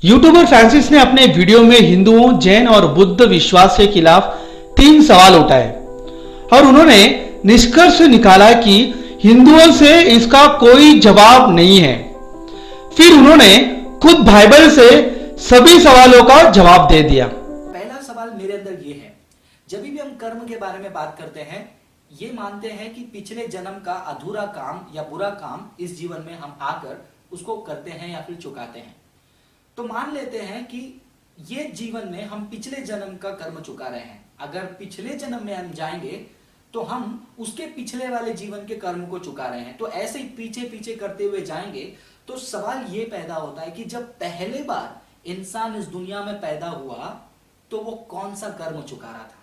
YouTuber Francis ने अपने video में हिंदुओं, जैन और बुद्ध विश्वास के खिलाफ 3 सवाल उठाए और उन्होंने निष्कर्ष निकाला कि हिंदुओं से इसका कोई जवाब नहीं है। फिर उन्होंने खुद बाइबल से सभी सवालों का जवाब दे दिया। पहला सवाल मेरे अंदर ये है, जब भी हम कर्म के बारे में बात करते हैं, ये मानते हैं कि पिछले जन्म का अधूरा काम या बुरा काम इस जीवन में हम आकर उसको करते हैं या फिर चुकाते हैं। तो मान लेते हैं कि ये जीवन में हम पिछले जन्म का कर्म चुका रहे हैं। अगर पिछले जन्म में हम जाएंगे तो हम उसके पिछले वाले जीवन के कर्म को चुका रहे हैं। तो ऐसे ही पीछे पीछे करते हुए जाएंगे तो सवाल ये पैदा होता है कि जब पहले बार इंसान इस दुनिया में पैदा हुआ तो वो कौन सा कर्म चुका रहा था।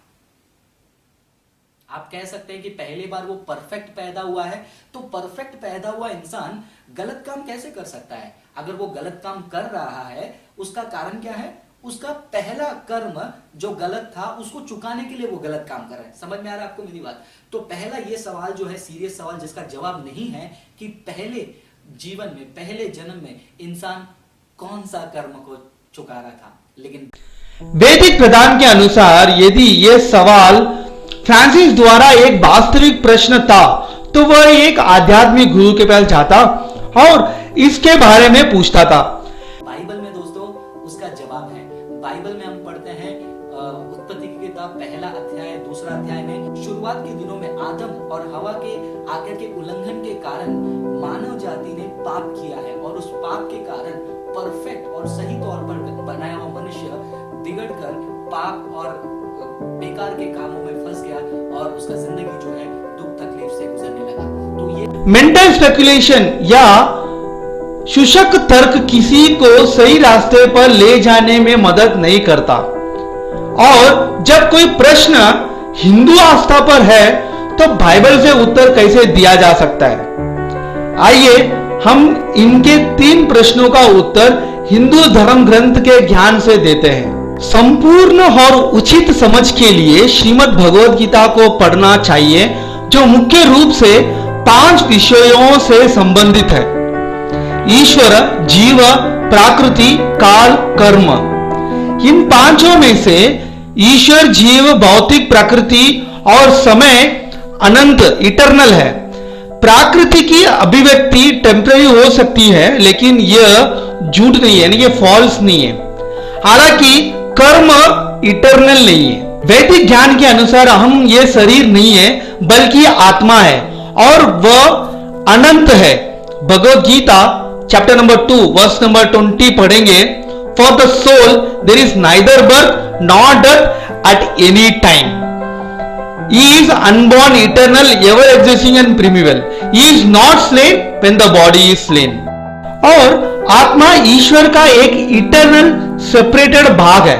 आप कह सकते हैं कि पहली बार वो परफेक्ट पैदा हुआ है, तो परफेक्ट पैदा हुआ इंसान गलत काम कैसे कर सकता है। अगर वो गलत काम कर रहा है उसका कारण क्या है, उसका पहला कर्म जो गलत था उसको चुकाने के लिए वो गलत काम कर रहा है। समझ में आ रहा है आपको मेरी बात। तो पहला ये सवाल जो है सीरियस सवाल, जिसका जवाब नहीं है कि पहले जीवन में, पहले जन्म में इंसान कौन सा कर्म को चुका रहा था। लेकिन वैदिक प्रदान के अनुसार यदि यह सवाल फ्रांसिस द्वारा एक वास्तविक प्रश्न था तो वह एक आध्यात्मिक गुरु के पास जाता और इसके बारे में पूछता था। बाइबल में दोस्तों उसका जवाब है। बाइबल में हम पढ़ते हैं उत्पत्ति की किताब पहला अध्याय, दूसरा अध्याय में शुरुआत के दिनों में आदम और हवा के आज्ञा के उल्लंघन के कारण मानव जाति ने पाप किया है और उस पाप के कारण परफेक्ट और सही तौर पर बनाया हुआ मनुष्य बिगड़कर पाप और बेकार के कामों में फंस गया और उसका जिंदगी जो है दुख तकलीफ से गुजरने लगा। तो ये मेंटल स्पेकुलेशन या शुष्क तर्क किसी को सही रास्ते पर ले जाने में मदद नहीं करता। और जब कोई प्रश्न हिंदू आस्था पर है तो बाइबल से उत्तर कैसे दिया जा सकता है। आइए हम इनके 3 प्रश्नों का उत्तर हिंदू धर्म ग्रंथ के ज्ञान से देते हैं। संपूर्ण और उचित समझ के लिए श्रीमद् भगवद गीता को पढ़ना चाहिए, जो मुख्य रूप से 5 विषयों से संबंधित है: ईश्वर, जीव, प्रकृति, काल, कर्म। इन 5 में से ईश्वर, जीव, भौतिक प्रकृति और समय अनंत इटर्नल है। प्रकृति की अभिव्यक्ति टेम्पररी हो सकती है, लेकिन यह झूठ नहीं है, यानी कि फॉल्स नहीं है। हालांकि कर्म इटर्नल नहीं है। वैदिक ज्ञान के अनुसार हम ये शरीर नहीं है बल्कि आत्मा है और वह अनंत है। Bhagavad Gita chapter number 2 verse number 20 पढ़ेंगे। For the soul there is neither birth nor death at any time. He is unborn, eternal, ever existing and primeval. He is not slain when the body is slain. और आत्मा ईश्वर का एक eternal separated भाग है।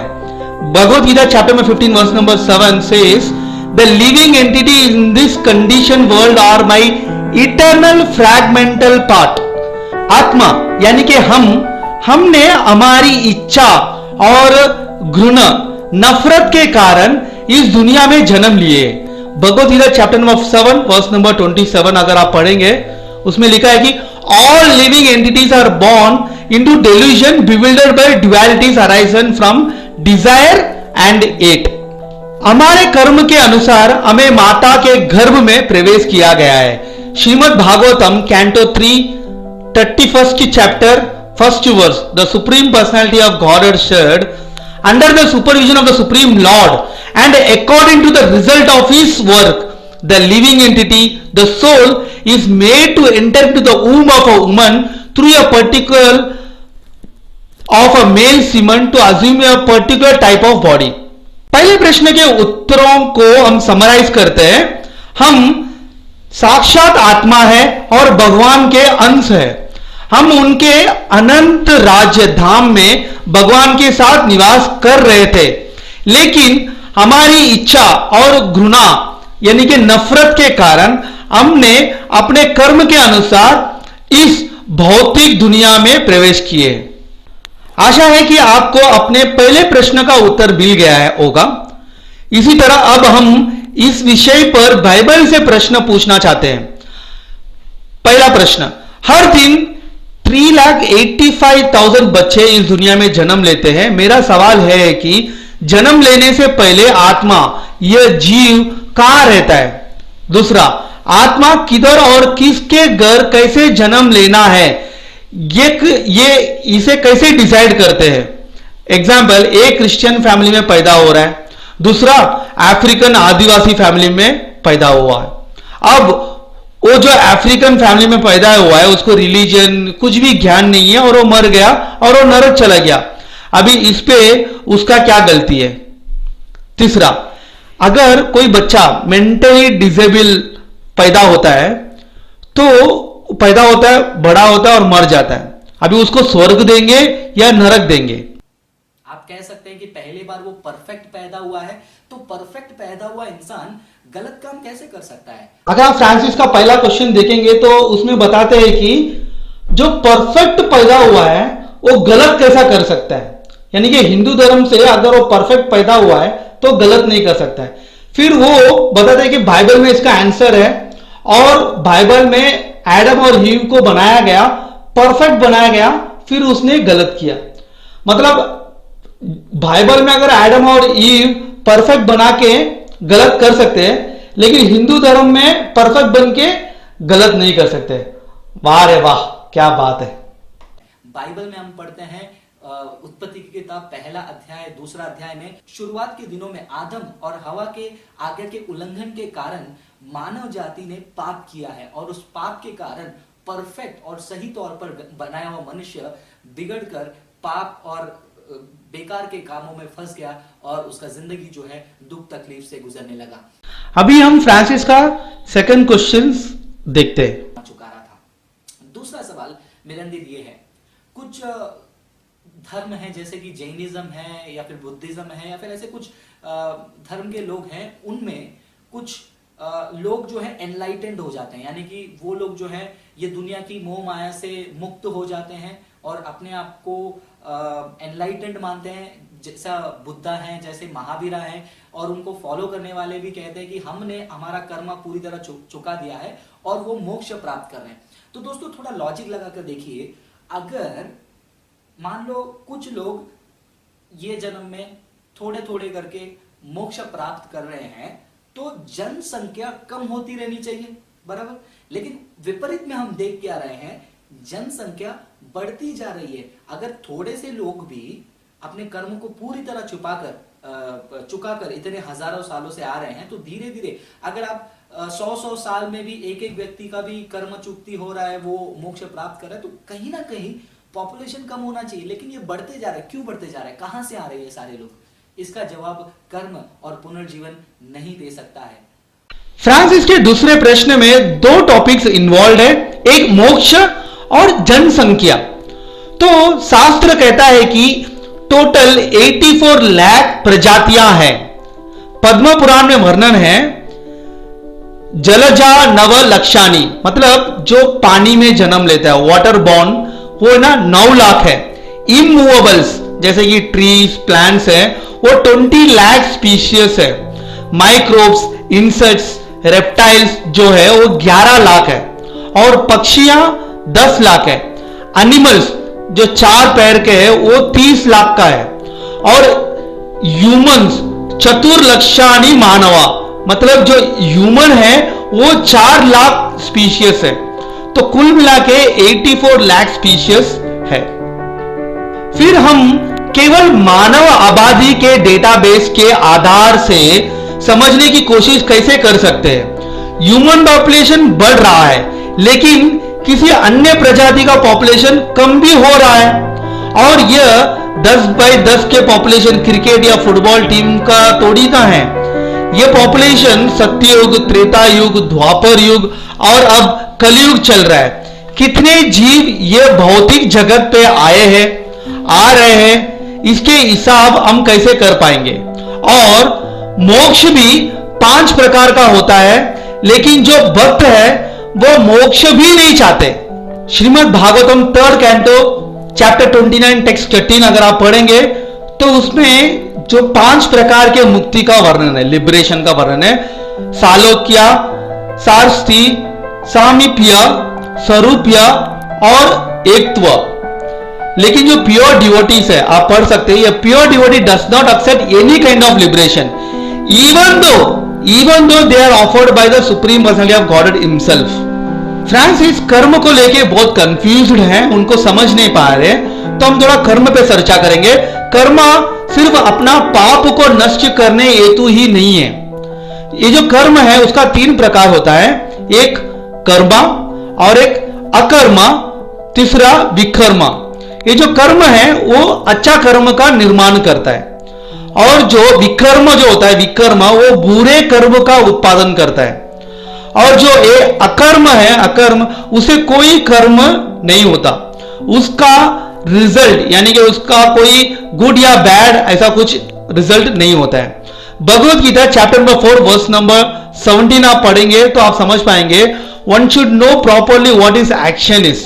Bhagavad Gita chapter में 15 verse number 7 says, the living entity in this conditioned world are my eternal fragmental part. आत्मा यानी कि हमने हमारी इच्छा और घृणा, नफरत के कारण इस दुनिया में जन्म लिए। Bhagavad Gita chapter number 7 verse number 27 अगर आप पढ़ेंगे, उसमें लिखा है कि all living entities are born into delusion bewildered by dualities arisen from desire and hate. हमारे कर्म के अनुसार हमें माता के गर्भ में प्रवेश किया गया है। श्रीमद् भागवतम कैंटो 3 31st की chapter 1st verse, the supreme personality of Godhead said, under the supervision of the supreme Lord and according to the result of his work, the living entity, the soul, is made to enter into the womb of a woman through a particle of a male semen to assume a particular type of body. पहले प्रश्न के उत्तरों को हम summarise करते हैं। हम साक्षात आत्मा है और भगवान के अंश है। हम उनके अनंत राज्य धाम में भगवान के साथ निवास कर रहे थे, लेकिन हमारी इच्छा और घृणा यानी कि नफरत के कारण हमने अपने कर्म के अनुसार इस भौतिक दुनिया में प्रवेश किए। आशा है कि आपको अपने पहले प्रश्न का उत्तर मिल गया होगा। इसी तरह अब हम इस विषय पर बाइबल से प्रश्न पूछना चाहते हैं। पहला प्रश्न, हर दिन 3,85,000 बच्चे इस दुनिया में जन्म लेते हैं। मेरा सवाल है कि जन्म लेने से पहले आत्मा, यह जीव कहां रहता है? दूसरा, आत्मा किधर और किसके घर कैसे जन्म लेना है, ये इसे कैसे डिसाइड करते हैं? एग्जाम्पल, एक क्रिश्चियन फैमिली में पैदा हो रहा है, दूसरा अफ्रीकन आदिवासी फैमिली में पैदा हुआ है। अब वो जो अफ्रीकन फैमिली में पैदा हुआ है उसको रिलीजन कुछ भी ज्ञान नहीं है और वो मर गया और वो नरक चला गया। अभी इस पे उसका क्या गलती है? तीसरा, अगर कोई बच्चा मेंटली डिसेबल पैदा होता है तो पैदा होता है, बड़ा होता है और मर जाता है, अभी उसको स्वर्ग देंगे या नरक देंगे? आप कह सकते हैं कि पहली बार वो परफेक्ट पैदा हुआ है, तो परफेक्ट पैदा हुआ इंसान गलत काम कैसे कर सकता है? अगर आप फ्रांसिस का पहला क्वेश्चन देखेंगे तो उसमें बताते हैं कि जो परफेक्ट पैदा हुआ है वो गलत कैसा कर सकता है, यानी कि हिंदू धर्म से अगर वो परफेक्ट पैदा हुआ है तो गलत नहीं कर सकता है। फिर वो बताते हैं कि बाइबल में इसका आंसर है और बाइबल में एडम और हीव को बनाया गया, परफेक्ट बनाया गया, फिर उसने गलत किया। मतलब बाइबल में अगर एडम और ईव परफेक्ट बना के गलत कर सकते हैं, लेकिन हिंदू धर्म में परफेक्ट बन के गलत नहीं कर सकते। वाह रे वाह, क्या बात है। बाइबल में हम पढ़ते हैं उत्पत्ति की किताब पहला अध्याय दूसरा अध्याय में, शुरुआत के दिनों में आदम और हवा के आज्ञा के उल्लंघन के कारण मानव जाति ने पाप किया है और उस पाप के कारण परफेक्ट और सही तौर पर बनाया हुआ मनुष्य बिगड़कर पाप और बेकार के कामों में फंस गया और उसका जिंदगी जो है दुख तकलीफ से गुजरने लगा। अभी हम फ्रांसिस का सेकंड क्वेश्चन देखते हैं। चुका रहा था। दूसरा सवाल मेरे अंदर ये है, कुछ धर्म है जैसे कि जैनिज्म है या फिर बुद्धिज्म है या फिर ऐसे कुछ धर्म के लोग हैं, उनमें कुछ लोग जो है एनलाइटेंड हो जाते हैं, यानी कि वो लोग जो है ये दुनिया की मोह माया से मुक्त हो जाते हैं और अपने आप को एनलाइटेंड मानते हैं, जैसा बुद्धा है, जैसे महावीरा है, और उनको फॉलो करने वाले भी कहते हैं कि हमने हमारा कर्म पूरी तरह चुका दिया है और वो मोक्ष प्राप्त कर रहे हैं। तो दोस्तों थोड़ा लॉजिक लगाकर देखिए, अगर मान लो कुछ लोग ये जन्म में थोड़े थोड़े करके मोक्ष प्राप्त कर रहे हैं तो जनसंख्या कम होती रहनी चाहिए, बराबर। लेकिन विपरीत में हम देख क्या रहे हैं, जनसंख्या बढ़ती जा रही है। अगर थोड़े से लोग भी अपने कर्म को पूरी तरह चुकाकर इतने हजारों सालों से आ रहे हैं तो धीरे धीरे अगर आप 100 साल में भी एक एक व्यक्ति का भी कर्म चुक्ति हो रहा है, वो मोक्ष प्राप्त कर रहा है, तो कहीं ना कहीं पॉपुलेशन कम होना चाहिए। लेकिन ये बढ़ते जा रहे हैं, क्यों बढ़ते जा रहे हैं, कहां से आ रहे हैं ये सारे लोग? इसका जवाब कर्म और पुनर्जीवन नहीं दे सकता है। फ्रांसिस के दूसरे प्रश्न में दो टॉपिक्स इन्वॉल्व है, एक मोक्ष और जनसंख्या। तो शास्त्र कहता है कि टोटल 84 लाख प्रजातियां हैं। पद्म पुराण में वर्णन है जलजा नव लक्षानी, मतलब जो पानी में जन्म लेता है, वाटर बॉर्न, वो ना 9 लाख है। इमूवेबल्स जैसे कि ट्रीज प्लांट्स है वो 20 लाख स्पीशीज है। माइक्रोब्स इंसेक्ट्स रेप्टाइल्स जो है वो 11 लाख है और पक्षियां 10 लाख है। एनिमल्स जो 4 पैर के है वो 30 लाख का है और ह्यूमंस चतुर्लक्षाणी मानवा, मतलब जो ह्यूमन है वो 4 लाख स्पीशीज है। तो कुल मिला के 84 लाख स्पीशीज है। फिर हम केवल मानव आबादी के डेटाबेस के आधार से समझने की कोशिश कैसे कर सकते हैं? ह्यूमन पॉपुलेशन बढ़ रहा है लेकिन किसी अन्य प्रजाति का पॉपुलेशन कम भी हो रहा है और यह 10/10 के पॉपुलेशन क्रिकेट या फुटबॉल टीम का थोड़ी ना है। यह पॉपुलेशन सत्ययुग, त्रेता युग, द्वापर युग और अब कलयुग चल रहा है। कितने जीव ये भौतिक जगत पे आए हैं, आ रहे हैं, इसके हिसाब हम कैसे कर पाएंगे? और मोक्ष भी 5 प्रकार का होता है लेकिन जो भक्त है वो मोक्ष भी नहीं चाहते। Shrimad Bhagavatam 3rd canto chapter 29 text 13 अगर आप पढ़ेंगे तो उसमें जो 5 प्रकार के मुक्ति का वर्णन है, लिबरेशन का वर्णन है, सालोक्या, सारस्ती, सामीप्य, स्वरूप्य और एकत्व। लेकिन जो प्योर डिवोटीज है, आप पढ़ सकते हैं, ये pure devotee does not accept any kind of liberation even though they are offered by the supreme personality of Godhead himself। Francis कर्म को लेके बहुत कंफ्यूज्ड हैं, उनको समझ नहीं पा रहे, तो हम थोड़ा कर्म पे चर्चा करेंगे। कर्म सिर्फ अपना पाप को नष्ट करने हेतु ही नहीं है। ये जो कर्म है उसका 3 प्रकार होता है, एक कर्मा और एक अकर्मा, तीसरा विकर्मा। ये जो कर्म है वो अच्छा कर्म का निर्माण करता है, और जो विकर्म जो होता है, विकर्म वो बुरे कर्म का उत्पादन करता है। और जो ये अकर्म है, अकर्म, उसे कोई कर्म नहीं होता, उसका रिजल्ट यानी कि उसका कोई गुड या बैड ऐसा कुछ रिजल्ट नहीं होता है। Bhagavad Gita chapter number 4 verse number 17 आप पढ़ेंगे तो आप समझ पाएंगे, one should know properly what is action is,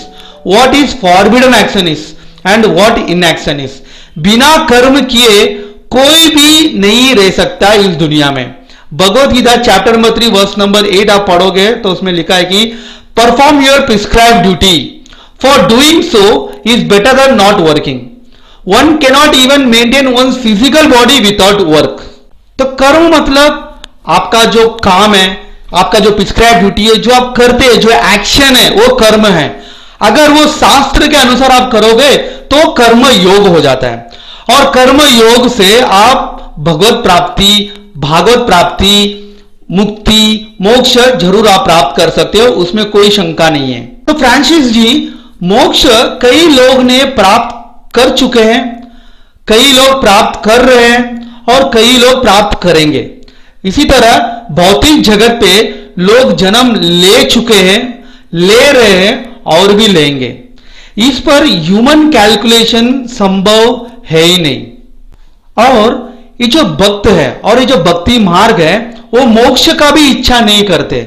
what is forbidden action is and what inaction is. बिना कर्म किए कोई भी नहीं रह सकता इस दुनिया में। Bhagavad Gita chapter number 3 verse number 8 आप पढ़ोगे तो उसमें लिखा है कि perform your prescribed duty, for doing so is better than not working. One cannot even maintain one's physical body without work. तो कर्म मतलब आपका जो काम है, आपका जो प्रिस्क्राइब्ड ड्यूटी है, जो आप करते हैं, जो एक्शन है, वो कर्म है। अगर वो शास्त्र के अनुसार आप करोगे तो कर्म योग हो जाता है, और कर्म योग से आप भगवत प्राप्ति, भागवत प्राप्ति, मुक्ति, मोक्ष जरूर आप प्राप्त कर सकते हो, उसमें कोई शंका नहीं है। तो फ्रांसिस जी, मोक्ष कई लोग ने प्राप्त कर चुके हैं, कई लोग प्राप्त कर रहे हैं, और कई लोग प्राप्त करेंगे। इसी तरह भौतिक जगत पे लोग जन्म ले चुके हैं, ले रहे हैं और भी लेंगे। इस पर ह्यूमन कैलकुलेशन संभव है ही नहीं। और ये जो भक्त है और ये जो भक्ति मार्ग है, वो मोक्ष का भी इच्छा नहीं करते,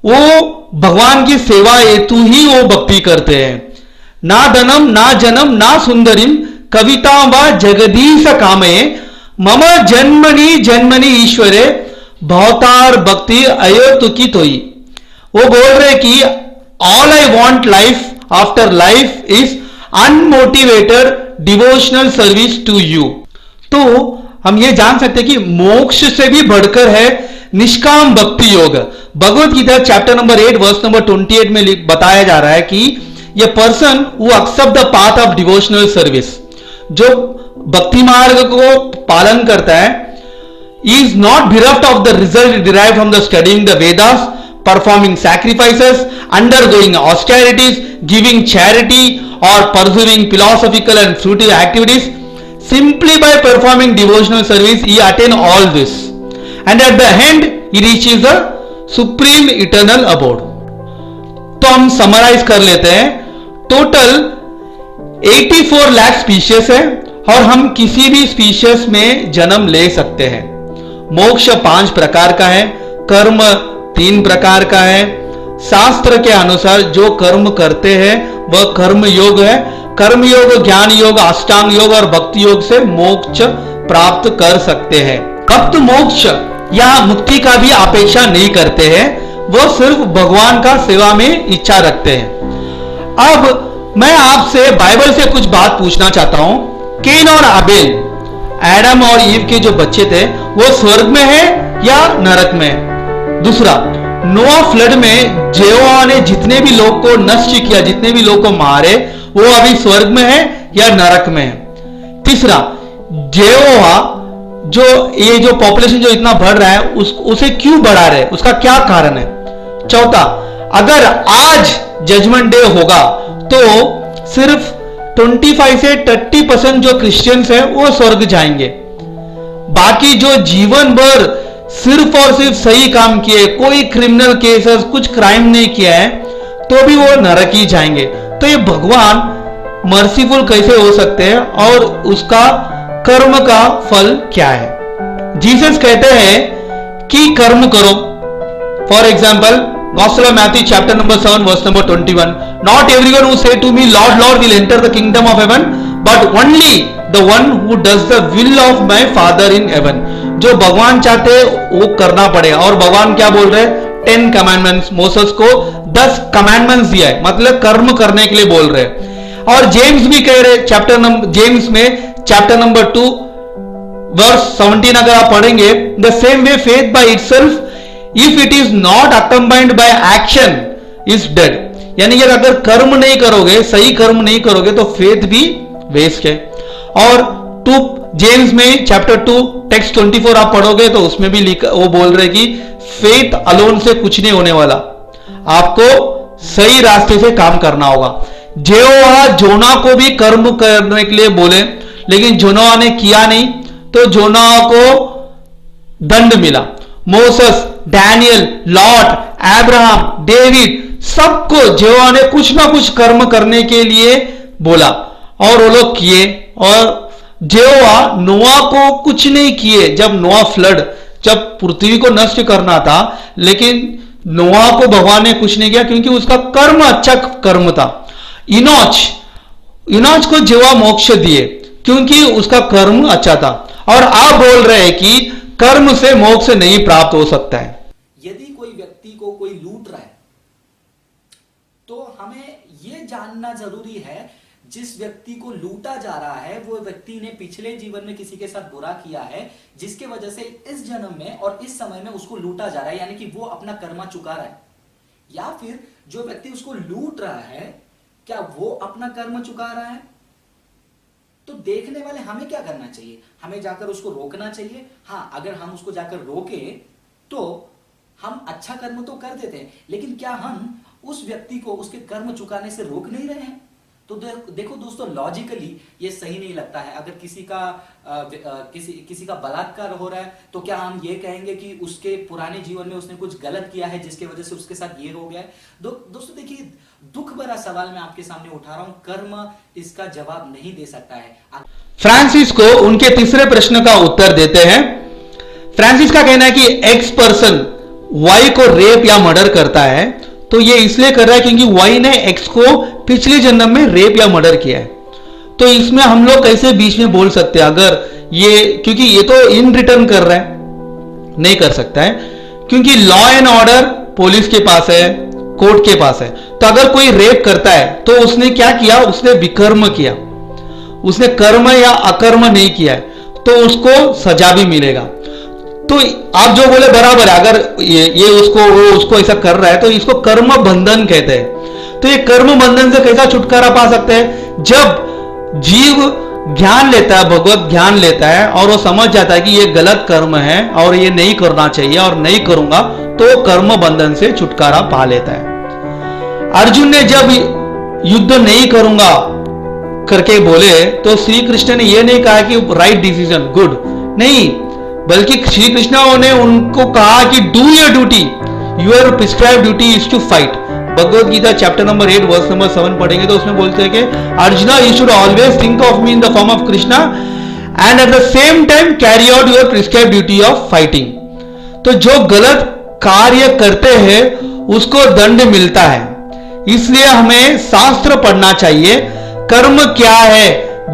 वो भगवान की सेवा हेतु ही वो भक्ति करते हैं। ना धनम ना जनम ना सुंदरिम कविता व जगदीश कामे मम जन्मनि जन्मनि ईश्वरे भवतार भक्ति अयोतुकी तोई। वो बोल रहे कि all I want life after life is unmotivated devotional service to you. तो हम ये जान सकते हैं कि मोक्ष से भी बढ़कर है निष्काम भक्ति योग। Bhagavad Gita chapter number 8 verse number 28 में बताया जा रहा है कि ये person who accept the path of devotional service, जो भक्ति मार्ग को पालन करता है, is not bereft of the result derived from the studying the Vedas, performing sacrifices, undergoing austerities, giving charity, or pursuing philosophical and fruitive activities. Simply by performing devotional service, he attain all this, and at the end he reaches the supreme eternal abode. तो हम summarise कर लेते हैं, total 84 lakh species है, और हम किसी भी स्पीशीज में जन्म ले सकते हैं। मोक्ष 5 प्रकार का है, कर्म 3 प्रकार का है। शास्त्र के अनुसार जो कर्म करते हैं वह कर्म योग है। कर्म योग, ज्ञान योग, अष्टांग योग और भक्ति योग से मोक्ष प्राप्त कर सकते हैं। भक्त मोक्ष या मुक्ति का भी अपेक्षा नहीं करते हैं, वो सिर्फ भगवान का सेवा में इच्छा रखते हैं। अब मैं आपसे बाइबल से कुछ बात पूछना चाहता हूं। केन और आबेल, एडम और ईव के जो बच्चे थे, वो स्वर्ग में है या नरक में? दूसरा, नोआ फ्लड में यहोवा ने जितने भी लोग को नष्ट किया, जितने भी लोग को मारे, वो अभी स्वर्ग में है या नरक में है? तीसरा, यहोवा जो ये जो पॉपुलेशन जो इतना बढ़ रहा है उसे क्यों बढ़ा रहे, उसका क्या कारण है? चौथा, अगर आज जजमेंट डे होगा तो सिर्फ 25 से 30% जो क्रिश्चियंस है वो स्वर्ग जाएंगे, बाकी जो जीवन भर सिर्फ और सिर्फ सही काम किए, कोई क्रिमिनल केसेस, कुछ क्राइम नहीं किया है, तो भी वो नरक ही जाएंगे। तो ये भगवान मर्सीफुल कैसे हो सकते हैं और उसका कर्म का फल क्या है? जीसस कहते हैं कि कर्म करो। For example, Gospel of Matthew chapter number 7 verse number 21, not everyone who say to me Lord Lord will enter the kingdom of heaven, but only the one who does the will of my Father in heaven। जो भगवान चाहते हैं वो करना पड़ेगा। और भगवान क्या बोल रहे हैं? 10 कमांडमेंट्स, मोसेस को 10 कमांडमेंट्स दिया है, मतलब कर्म करने के लिए बोल रहे हैं। और जेम्स भी कह रहे जेम्स में चैप्टर नंबर 2 वर्स 17 अगर आप पढ़ेंगे, the same way faith by itself if it is not accompanied by action is dead. यानी कि अगर कर्म नहीं करोगे, सही कर्म नहीं करोगे तो फेथ भी वेस्ट है। और 2 जेम्स में चैप्टर 2 टेक्स्ट 24 आप पढ़ोगे तो उसमें भी लिखा, वो बोल रहे कि फेथ अलोन से कुछ नहीं होने वाला, आपको सही रास्ते से काम करना होगा। यहोवा जोना को भी कर्म करने के लिए बोले, लेकिन जोना ने किया नहीं तो जोना को दंड मिला। Moses, Daniel, lot, Abraham, David, सबको यहोवा ने कुछ ना कुछ कर्म करने के लिए बोला और वो लोग किए। और यहोवा नोआ को कुछ नहीं किए जब नोआ फ्लड, जब पृथ्वी को नष्ट करना था, लेकिन नोआ को भगवान ने कुछ नहीं किया क्योंकि उसका कर्म अच्छा कर्म था। इनोच को यहोवा मोक्ष दिए क्योंकि उसका कर्म अच्छा था। और आप बोल रहे हैं कि कर्म से मोक्ष नहीं प्राप्त हो सकता है। यदि कोई व्यक्ति को कोई लूट रहा है तो हमें यह जानना जरूरी है, जिस व्यक्ति को लूटा जा रहा है वो व्यक्ति ने पिछले जीवन में किसी के साथ बुरा किया है, जिसके वजह से इस जन्म में और इस समय में उसको लूटा जा रहा है, यानी कि वो अपना कर्मा चुका रहा है। या फिर जो व्यक्ति उसको लूट रहा है, क्या वो अपना कर्म चुका रहा है? तो देखने वाले हमें क्या करना चाहिए? हमें जाकर उसको रोकना चाहिए। हाँ, अगर हम उसको जाकर रोके तो हम अच्छा कर्म तो कर देते हैं, लेकिन क्या हम उस व्यक्ति को उसके कर्म चुकाने से रोक नहीं रहे हैं? तो देखो दोस्तों, लॉजिकली ये सही नहीं लगता है। अगर किसी का बलात्कार हो रहा है तो क्या हम ये कहेंगे कि उसके पुराने जीवन में उसने कुछ गलत किया है जिसके वजह से उसके साथ ये हो गया है? दोस्तों देखिए, दुख भरा सवाल मैं आपके सामने उठा रहा हूं, कर्म इसका जवाब नहीं दे सकता है। फ्रांसिस को उनके तीसरे प्रश्न का उत्तर देते हैं। फ्रांसिस का कहना है कि एक्स पर्सन वाई को रेप या मर्डर करता है तो ये इसलिए कर रहा है क्योंकि वाई ने एक्स को पिछले जन्म में रेप या मर्डर किया है। तो इसमें हम लोग कैसे बीच में बोल सकते हैं? अगर ये, क्योंकि ये तो इन रिटर्न कर रहा है, नहीं कर सकता है, क्योंकि लॉ एंड ऑर्डर पुलिस के पास है, कोर्ट के पास है। तो अगर कोई रेप करता है तो उसने क्या किया? उसने विकर्म किया, उसने कर्म या अकर्म नहीं किया है, तो उसको सजा भी मिलेगा। तो आप जो बोले बराबर है, अगर ये उसको ऐसा कर रहा है तो इसको कर्म बंधन कहते हैं। तो ये कर्म बंधन से कैसा छुटकारा पा सकते हैं? जब जीव ज्ञान लेता है, भगवत ज्ञान लेता है और वो समझ जाता है कि ये गलत कर्म है और ये नहीं करना चाहिए और नहीं करूंगा, तो कर्म बंधन से छुटकारा पा लेता है। अर्जुन ने जब युद्ध नहीं करूंगा करके बोले तो श्री कृष्ण ने यह नहीं कहा कि राइट डिसीजन, गुड, नहीं, बल्कि श्री कृष्ण ने उनको कहा कि do your duty, your prescribe duty is to fight. Bhagavad Gita chapter number 8 verse number 7 पढ़ेंगे तो उसमें बोलते हैं कि Arjuna, you should always think of me in the form of Krishna and at the same time carry out your prescribe duty of fighting. तो जो गलत कार्य करते हैं उसको दंड मिलता है, इसलिए हमें शास्त्र पढ़ना चाहिए, कर्म क्या है,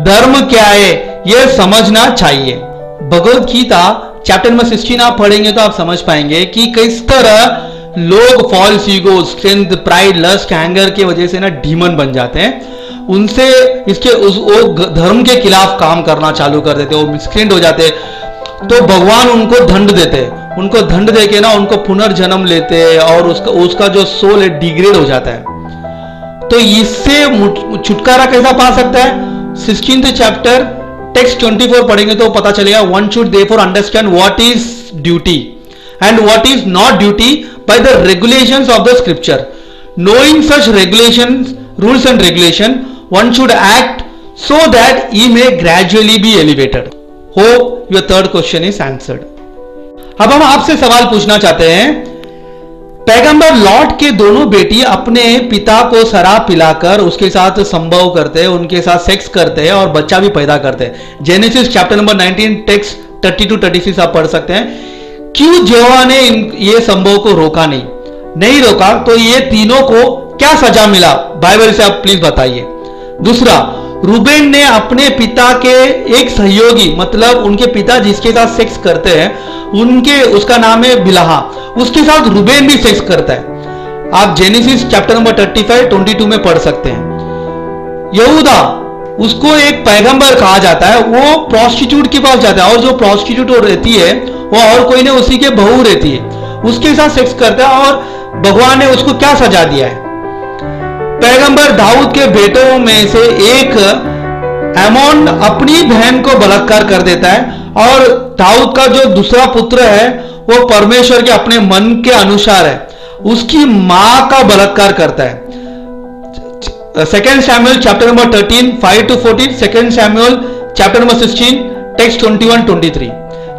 धर्म क्या है, यह समझना चाहिए। भगवत गीता चैप्टर नंबर 16 आप पढ़ेंगे तो आप समझ पाएंगे कि किस तरह लोग false ego, strength, pride, lust, anger की वजह से ना डीमन बन जाते हैं। उनसे वो धर्म के खिलाफ काम करना चालू कर देते, वो मिसक्रेंट हो जाते, तो भगवान उनको दंड देते, उनको दंड देके ना उनको पुनर्जन्म लेते और उसका जो सोल है डिग्रेड हो जाता है। तो इससे छुटकारा कैसा पा सकता है? 16th चैप्टर टेक्स्ट 24 पढ़ेंगे तो पता चलेगा। One should therefore understand what is duty and what is not duty by the regulations of the scripture. Knowing such regulations, rules and regulation, one should act so that he may gradually be elevated. Hope your third question is answered. अब हम आपसे सवाल पूछना चाहते हैं, पैगंबर lot के दोनों बेटी अपने पिता को शराब पिलाकर उसके साथ संभोग करते हैं, उनके साथ सेक्स करते हैं और बच्चा भी पैदा करते हैं। जेनेसिस चैप्टर नंबर 19 टेक्स्ट 32-36 आप पढ़ सकते हैं। क्यों यहोवा ने ये संभोग को रोका नहीं रोका, तो ये तीनों को क्या सजा मिला? बाइबल से आप प्लीज बताइए। दूसरा, रूबेन ने अपने पिता के एक सहयोगी, मतलब उनके पिता जिसके साथ सेक्स करते हैं, उसका नाम है बिलहा, उसके साथ रूबेन भी सेक्स करता है। आप जेनेसिस चैप्टर नंबर 35-22 में पढ़ सकते हैं। यहूदा, उसको एक पैगंबर कहा जाता है, वो प्रोस्टिट्यूट के पास जाता है, और जो प्रोस्टिट्यूट रहती है वो और कोई नहीं, उसी के बहू रहती है, उसके साथ सेक्स करता है। और भगवान ने उसको क्या सजा दिया है? पैगंबर दाऊद के बेटों में से एक एमोन अपनी बहन को बलात्कार कर देता है, और दाऊद का जो दूसरा पुत्र है वो परमेश्वर के अपने मन के अनुसार है, उसकी मां का बलात्कार करता है। 2 Samuel chapter number 13 5-14, 2 Samuel chapter number 16 text 21-23।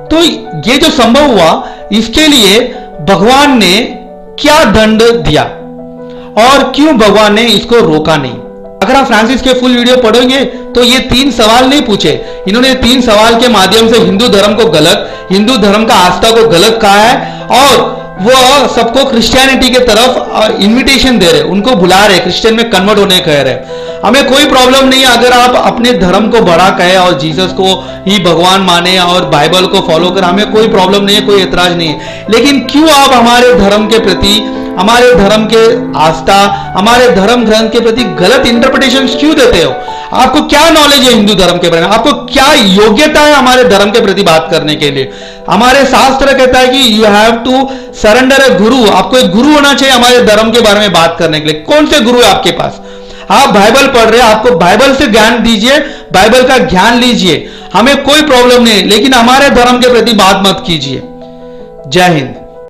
तो ये जो संभव हुआ, इसके लिए भगवान ने क्या दंड दिया और क्यों भगवान ने इसको रोका नहीं? अगर आप फ्रांसिस के फुल वीडियो पढ़ोगे तो ये 3 सवाल नहीं पूछे इन्होंने। 3 सवाल के माध्यम से हिंदू धर्म को गलत, हिंदू धर्म का आस्था को गलत कहा है, और वो सबको क्रिश्चियनिटी के तरफ इनविटेशन दे रहे, उनको बुला रहे, क्रिश्चियन में कन्वर्ट होने कह रहे। हमें कोई प्रॉब्लम नहीं अगर आप अपने धर्म को बड़ा कहे और जीसस को ही भगवान माने और बाइबल को फॉलो करें, हमें कोई प्रॉब्लम नहीं है, कोई एतराज नहीं है। लेकिन क्यों आप हमारे धर्म के प्रति, हमारे धर्म के आस्था, हमारे धर्म ग्रंथ के प्रति गलत इंटरप्रिटेशन क्यों देते हो? आपको क्या नॉलेज है हिंदू धर्म के बारे में? आपको क्या योग्यता है हमारे धर्म के प्रति बात करने के लिए? हमारे शास्त्र कहता है कि यू हैव टू सरेंडर ए गुरु, आपको एक गुरु होना चाहिए हमारे धर्म के बारे में बात करने के लिए। कौन से गुरु है आपके पास? आप बाइबल पढ़ रहे हैं, आपको बाइबल से ज्ञान दीजिए, बाइबल का ज्ञान लीजिए, हमें कोई प्रॉब्लम नहीं, लेकिन हमारे धर्म के प्रति बात मत कीजिए। जय हिंद।